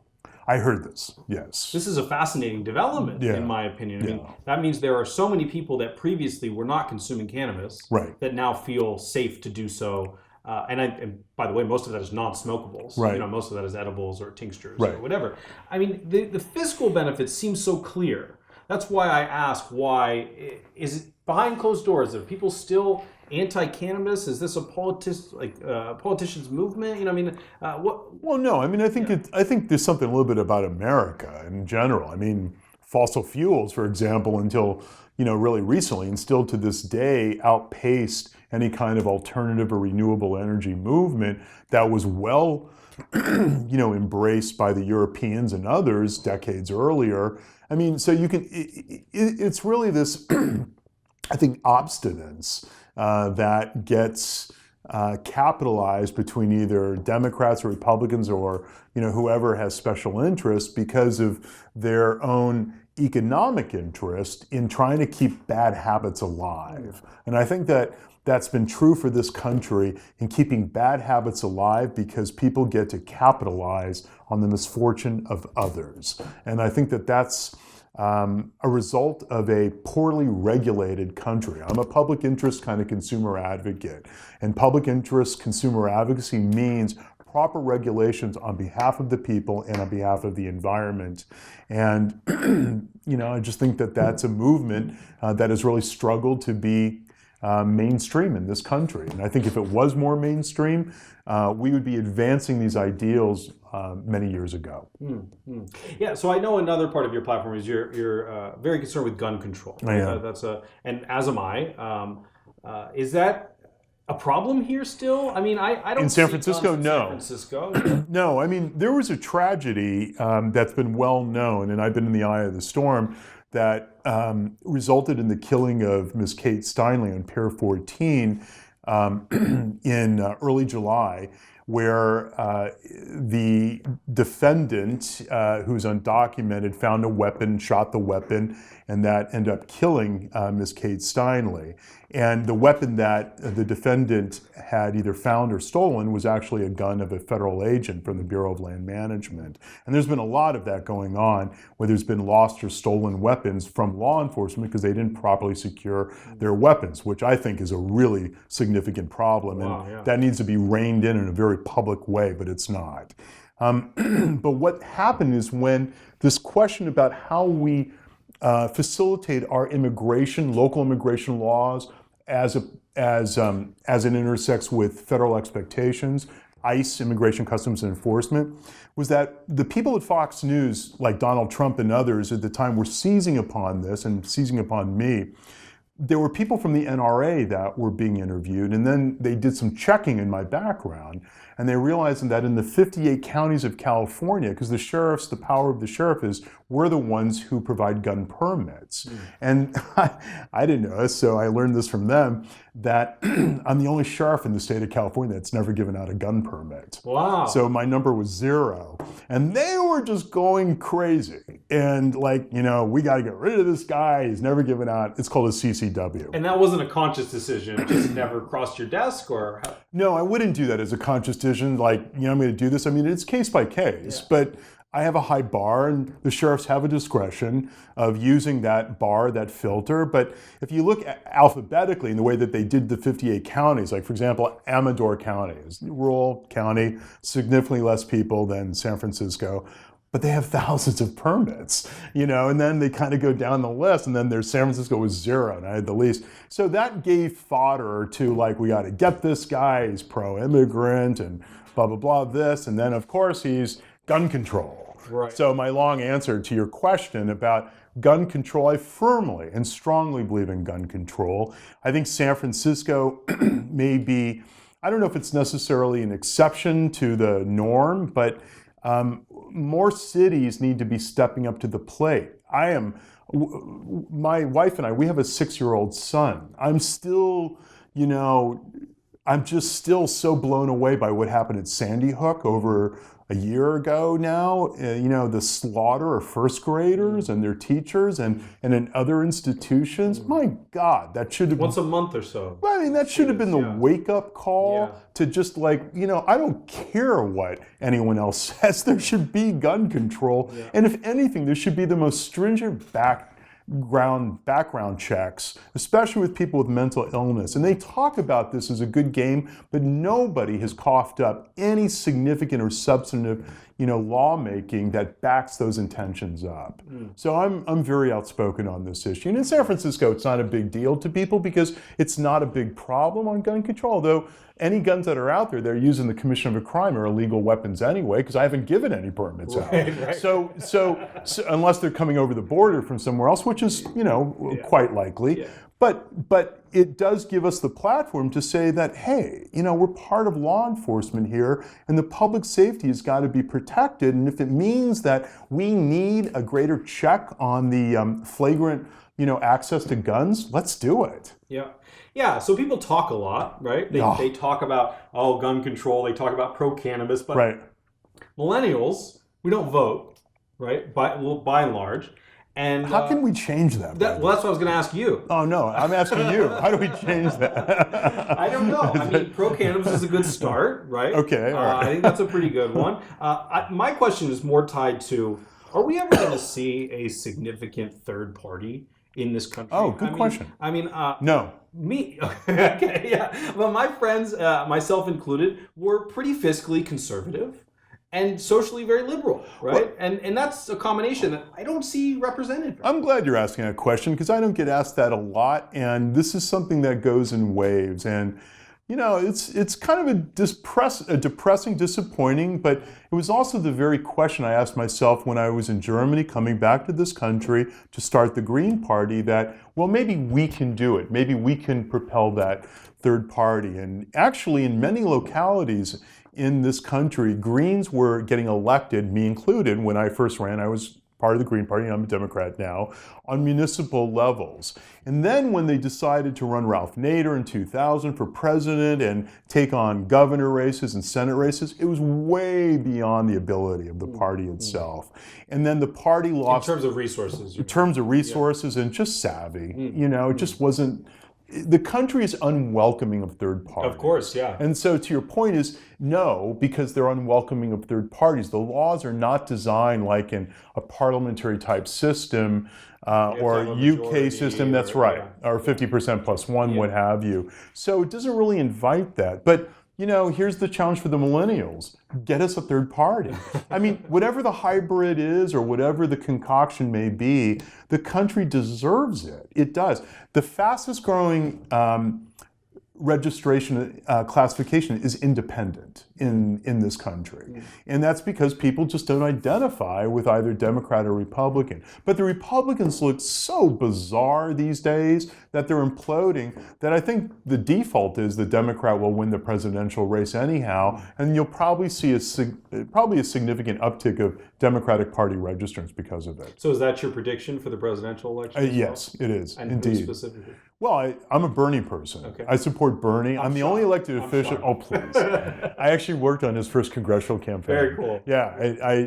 I heard this, yes. This is a fascinating development, in my opinion. I mean, that means there are so many people that previously were not consuming cannabis that now feel safe to do so And by the way, most of that is non-smokables. Right. You know, most of that is edibles or tinctures Right. or whatever. I mean, the fiscal benefits seem so clear. That's why I ask, why is it behind closed doors? Are people still anti-cannabis? Is this a politician's movement? You know, I mean, what? Well, no. I mean, I think there's something a little bit about America in general. I mean, fossil fuels, for example, until really recently, and still to this day, outpaced any kind of alternative or renewable energy movement that was well, embraced by the Europeans and others decades earlier. I mean, so it's really this, I think, obstinance that gets capitalized between either Democrats or Republicans or whoever has special interest because of their own economic interest in trying to keep bad habits alive. And I think that that's been true for this country in keeping bad habits alive because people get to capitalize on the misfortune of others. And I think that that's a result of a poorly regulated country. I'm a public interest kind of consumer advocate, and public interest consumer advocacy means proper regulations on behalf of the people and on behalf of the environment. And I just think that that's a movement that has really struggled to be mainstream in this country. And I think if it was more mainstream, we would be advancing these ideals many years ago. Mm-hmm. Yeah, so I know another part of your platform is you're very concerned with gun control. I am. And as am I. Is that a problem here still? I mean, I don't in San see Francisco, guns in no. San Francisco. No, I mean, there was a tragedy that's been well known, and I've been in the eye of the storm, that resulted in the killing of Miss Kate Steinle on Pier 14 in early July, where the defendant, who's undocumented, found a weapon, shot the weapon, and that ended up killing Miss Kate Steinle. And the weapon that the defendant had either found or stolen was actually a gun of a federal agent from the Bureau of Land Management. And there's been a lot of that going on, where there's been lost or stolen weapons from law enforcement because they didn't properly secure their weapons, which I think is a really significant problem. Wow, and yeah. that needs to be reined in a very public way, but it's not. But what happened is when this question about how we facilitate our immigration, local immigration laws, as it intersects with federal expectations, ICE, Immigration Customs and Enforcement, was that the people at Fox News, like Donald Trump and others at the time, were seizing upon this and seizing upon me. There were people from the NRA that were being interviewed, and then they did some checking in my background, and they realized that in the 58 counties of California, because the power of the sheriff is, we're the ones who provide gun permits. And I didn't know this, so I learned this from them, that I'm the only sheriff in the state of California that's never given out a gun permit. Wow. So my number was 0. And they were just going crazy. And we got to get rid of this guy. He's never given out. It's called a CCW. And that wasn't a conscious decision. It just never crossed your desk, or how? No, I wouldn't do that as a conscious decision. I'm going to do this. I mean, it's case by case. Yeah. But I have a high bar, and the sheriffs have a discretion of using that bar, that filter. But if you look alphabetically in the way that they did the 58 counties, like, for example, Amador County is a rural county, significantly less people than San Francisco, but they have thousands of permits, and then they kind of go down the list, and then there's San Francisco was 0, and I had the least. So that gave fodder to, we got to get this guy, he's pro-immigrant, and blah, blah, blah, this, and then, of course, he's gun control. Right. So my long answer to your question about gun control, I firmly and strongly believe in gun control. I think San Francisco may be, I don't know if it's necessarily an exception to the norm, but more cities need to be stepping up to the plate. My wife and I, we have a 6-year-old son. I'm still, I'm just still so blown away by what happened at Sandy Hook over a year ago now. The slaughter of first graders and their teachers and in other institutions. My God, that should have Once a month or so. I mean, that should have been the wake-up call to just I don't care what anyone else says. There should be gun control. Yeah. And if anything, there should be the most stringent background checks, especially with people with mental illness. And they talk about this as a good game, but nobody has coughed up any significant or substantive, lawmaking that backs those intentions up. So I'm very outspoken on this issue. And in San Francisco, it's not a big deal to people because it's not a big problem on gun control, though any guns that are out there, they're using the commission of a crime are illegal weapons anyway, because I haven't given any permits out. Right. So unless they're coming over the border from somewhere else, which is, quite likely. Yeah. But it does give us the platform to say that, hey, we're part of law enforcement here, and the public safety has got to be protected. And if it means that we need a greater check on the flagrant, access to guns, let's do it. Yeah. Yeah, so people talk a lot, right? They talk about, gun control, they talk about pro-cannabis, but right. Millennials, we don't vote, right, by and large. And how can we change that? Well, that's what I was going to ask you. Oh, no, I'm asking you. How do we change that? I don't know. I mean, pro-cannabis is a good start, right? Okay, all right. I think that's a pretty good one. My question is more tied to, are we ever going to see a significant third party in this country? Oh, good question. No. Me, okay, yeah. Well, my friends, myself included, were pretty fiscally conservative and socially very liberal, right? Well, and that's a combination that I don't see represented. I'm glad you're asking that question because I don't get asked that a lot, and this is something that goes in waves. And it's kind of a depressing, disappointing, but it was also the very question I asked myself when I was in Germany, coming back to this country to start the Green Party, that, well, maybe we can do it. Maybe we can propel that third party. And actually, in many localities in this country, Greens were getting elected, me included. When I first ran, I was part of the Green Party, I'm a Democrat now, on municipal levels. And then when they decided to run Ralph Nader in 2000 for president and take on governor races and Senate races, it was way beyond the ability of the party itself. And then the party lost... In terms of resources. In terms of resources and just savvy. It just wasn't... The country is unwelcoming of third parties. Of course, yeah. And so to your point is, no, because they're unwelcoming of third parties. The laws are not designed like in a parliamentary type system or a UK system, that's right, or 50% plus one, what have you. So it doesn't really invite that. But here's the challenge for the millennials. Get us a third party. I mean, whatever the hybrid is or whatever the concoction may be, the country deserves it. It does. The fastest growing registration classification is independent in this country. And that's because people just don't identify with either Democrat or Republican. But the Republicans look so bizarre these days that they're imploding that I think the default is the Democrat will win the presidential race anyhow, and you'll probably see a significant uptick of Democratic Party registrants because of it. So is that your prediction for the presidential election? Yes, it is, and indeed. Who specifically? Well, I'm a Bernie person. Okay. I support Bernie. I'm the only elected official. Oh, please. I actually worked on his first congressional campaign. Very cool. Yeah,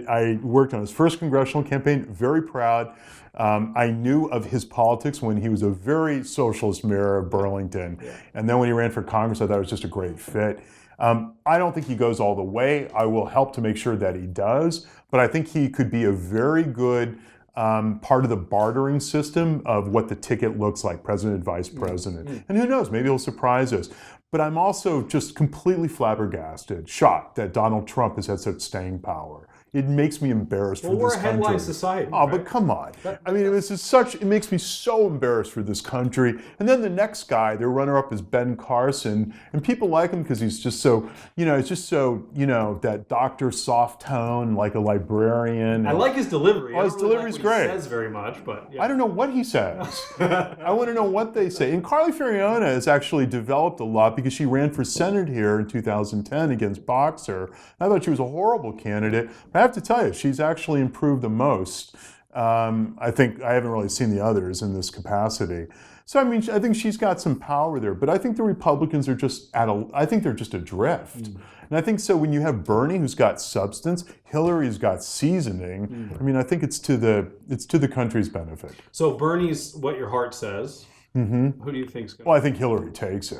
I worked on his first congressional campaign. Very proud. I knew of his politics when he was a very socialist mayor of Burlington. Yeah. And then when he ran for Congress, I thought it was just a great fit. I don't think he goes all the way. I will help to make sure that he does. But I think he could be a very good part of the bartering system of what the ticket looks like, president, vice president. And who knows, maybe he'll surprise us. But I'm also just completely flabbergasted, shocked that Donald Trump has had such staying power. It makes me embarrassed for this country. We're a headline society. Oh, right? But come on. I mean, it makes me so embarrassed for this country. And then the next guy, their runner-up is Ben Carson. And people like him because he's just so, that doctor soft tone, like a librarian. I like his delivery. Oh, his delivery's great. He says very much, but yeah. I don't know what he says. I want to know what they say. And Carly Fiorina has actually developed a lot because she ran for Senate here in 2010 against Boxer. I thought she was a horrible candidate. But I have to tell you, she's actually improved the most. I think I haven't really seen the others in this capacity. So, I mean, I think she's got some power there. But I think the Republicans are just I think they're just adrift. And I think so when you have Bernie, who's got substance, Hillary's got seasoning, I mean, I think it's to the country's benefit. So Bernie's what your heart says. Who do you think's going to? Well, I think Hillary takes it.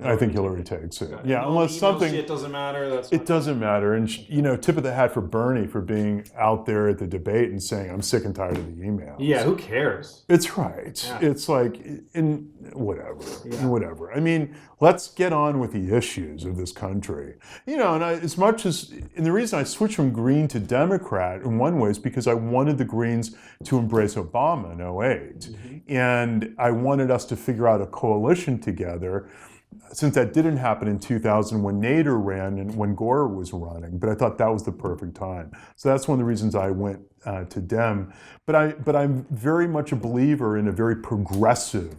I think Hillary takes it. Yeah, unless something. Shit doesn't matter. It doesn't matter. And, tip of the hat for Bernie for being out there at the debate and saying, I'm sick and tired of the emails. Yeah, who cares? It's right. Yeah. It's like, whatever. I mean, let's get on with the issues of this country. And the reason I switched from Green to Democrat in one way is because I wanted the Greens to embrace Obama in 2008. And I wanted us to figure out a coalition together, since that didn't happen in 2000 when Nader ran and when Gore was running. But I thought that was the perfect time. So that's one of the reasons I went to Dem. But I'm very much a believer in a very progressive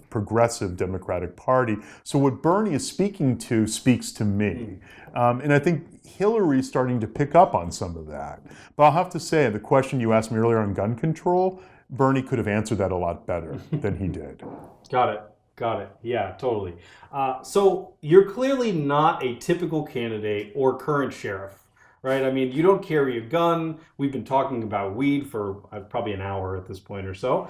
Democratic Party. So what Bernie is speaking to speaks to me. And I think Hillary's starting to pick up on some of that. But I'll have to say, the question you asked me earlier on gun control, Bernie could have answered that a lot better than he did. Got it. Yeah, totally. So you're clearly not a typical candidate or current sheriff, right? I mean, you don't carry a gun. We've been talking about weed for probably an hour at this point or so.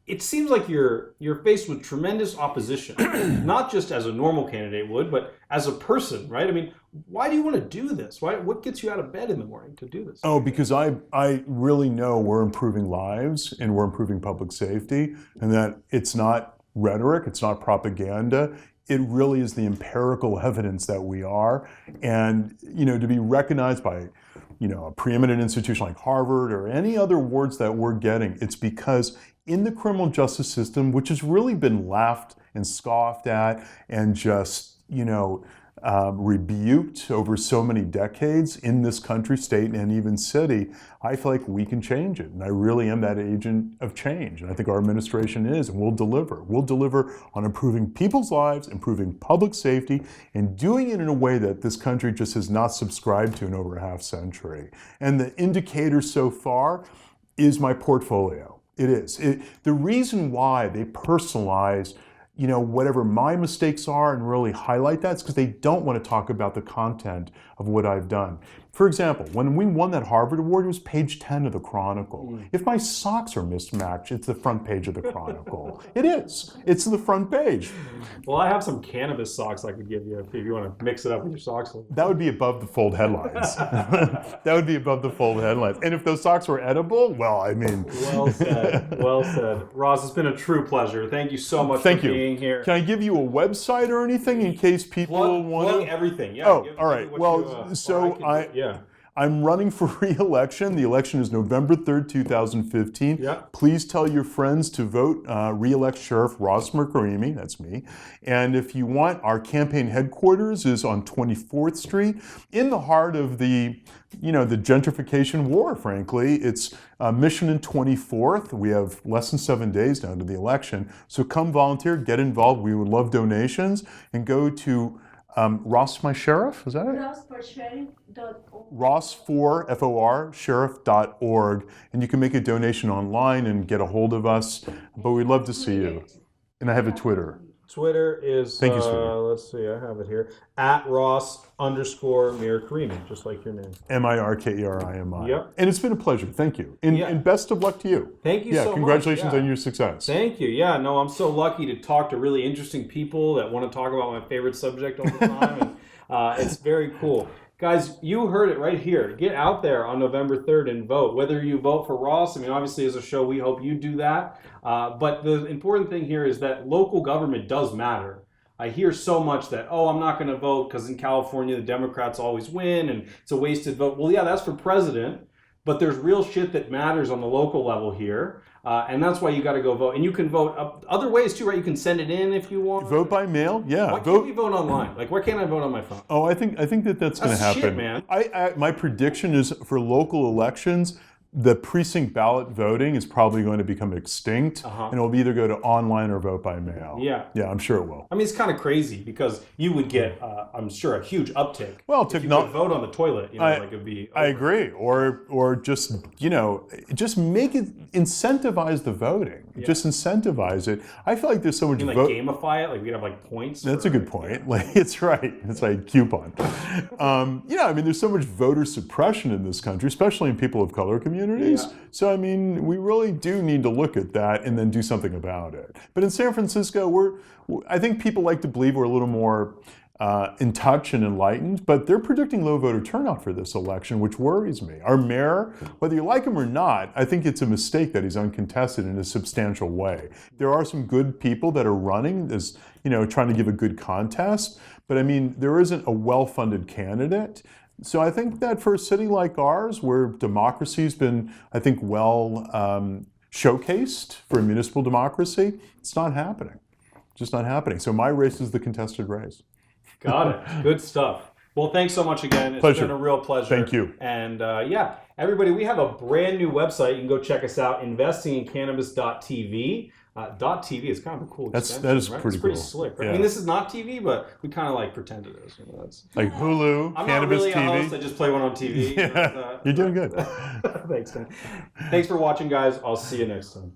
It seems like you're faced with tremendous opposition, not just as a normal candidate would, but as a person, right? I mean, why do you want to do this? What gets you out of bed in the morning to do this? Oh, because I really know we're improving lives and we're improving public safety, and that it's not rhetoric, it's not propaganda. It really is the empirical evidence that we are. And, to be recognized by, a preeminent institution like Harvard or any other awards that we're getting, it's because in the criminal justice system, which has really been laughed and scoffed at and just, rebuked over so many decades in this country, state, and even city, I feel like we can change it. And I really am that agent of change. And I think our administration is, and we'll deliver. We'll deliver on improving people's lives, improving public safety, and doing it in a way that this country just has not subscribed to in over a half century. And the indicator so far is my portfolio. It is. The reason why they personalize whatever my mistakes are and really highlight that is because they don't want to talk about the content of what I've done. For example, when we won that Harvard Award, it was page 10 of the Chronicle. If my socks are mismatched, it's the front page of the Chronicle. It is. It's the front page. Well, I have some cannabis socks I could give you if you want to mix it up with your socks. That would be above the fold headlines. That would be above the fold headlines. And if those socks were edible, well, I mean. Well said. Well said. Ross, it's been a true pleasure. Thank you so much for being here. Can I give you a website or anything in case people want to? Plug everything. Yeah. Oh, all right. Well, I'm running for re-election. The election is November 3rd, 2015. Yeah. Please tell your friends to vote re-elect Sheriff Ross Mirkarimi. That's me. And if you want, our campaign headquarters is on 24th Street, in the heart of the gentrification war, frankly. It's Mission and 24th. We have less than 7 days now to the election. So come volunteer, get involved. We would love donations. And go to Ross My Sheriff, is that it? rossforsheriff.org. Ross4, sheriff.org. And you can make a donation online and get a hold of us. But we'd love to see you. And I have a Twitter. Twitter is, Thank you, sweetie. Let's see, I have it here, @Ross_Mirkarimi, just like your name. Mirkarimi. Yep. And it's been a pleasure. Thank you. And best of luck to you. Thank you so much. Congratulations on your success. Thank you. Yeah, no, I'm so lucky to talk to really interesting people that want to talk about my favorite subject all the time. And it's very cool. Guys, you heard it right here. Get out there on November 3rd and vote. Whether you vote for Ross, I mean, obviously as a show, we hope you do that. But the important thing here is that local government does matter. I hear so much that, I'm not going to vote because in California, the Democrats always win and it's a wasted vote. Well, yeah, that's for president. But there's real shit that matters on the local level here. And that's why you got to go vote. And you can vote other ways too, right? You can send it in if you want. Vote by mail, yeah. Why can't we vote online? Like, why can't I vote on my phone? Oh, I think that's going to happen. Shit, man. My prediction is for local elections, the precinct ballot voting is probably going to become extinct, and it'll either go to online or vote by mail. Yeah. Yeah, I'm sure it will. I mean, it's kind of crazy because you would get, I'm sure, a huge uptick. Well, if you could vote on the toilet, it'd be. I agree. Or just make it incentivize the voting. Yeah. Just incentivize it. I feel like there's so much. Gamify it. Like we could have like points. That's a good point. Like it's right. It's like coupon. I mean, there's so much voter suppression in this country, especially in people of color communities. communities. Yeah. So, I mean, we really do need to look at that and then do something about it. But in San Francisco, I think people like to believe we're a little more in touch and enlightened, but they're predicting low voter turnout for this election, which worries me. Our mayor, whether you like him or not, I think it's a mistake that he's uncontested in a substantial way. There are some good people that are running, as trying to give a good contest, but I mean, there isn't a well-funded candidate. So I think that for a city like ours, where democracy's been, I think, well showcased for a municipal democracy, it's not happening. Just not happening. So my race is the contested race. Got it. Good stuff. Well, thanks so much again. It's Pleasure. been a real pleasure. Thank you. And yeah, everybody, we have a brand new website. You can go check us out, investingincannabis.tv. .tv is kind of a cool extension, That is right? pretty It's pretty cool. slick. Right? Yeah. I mean, this is not TV, but we kind of like pretend it is. That's, Like Hulu, I'm Cannabis not really TV. a host. I just play one on TV. Yeah, you're doing good. Thanks, man. Thanks for watching, guys. I'll see you next time.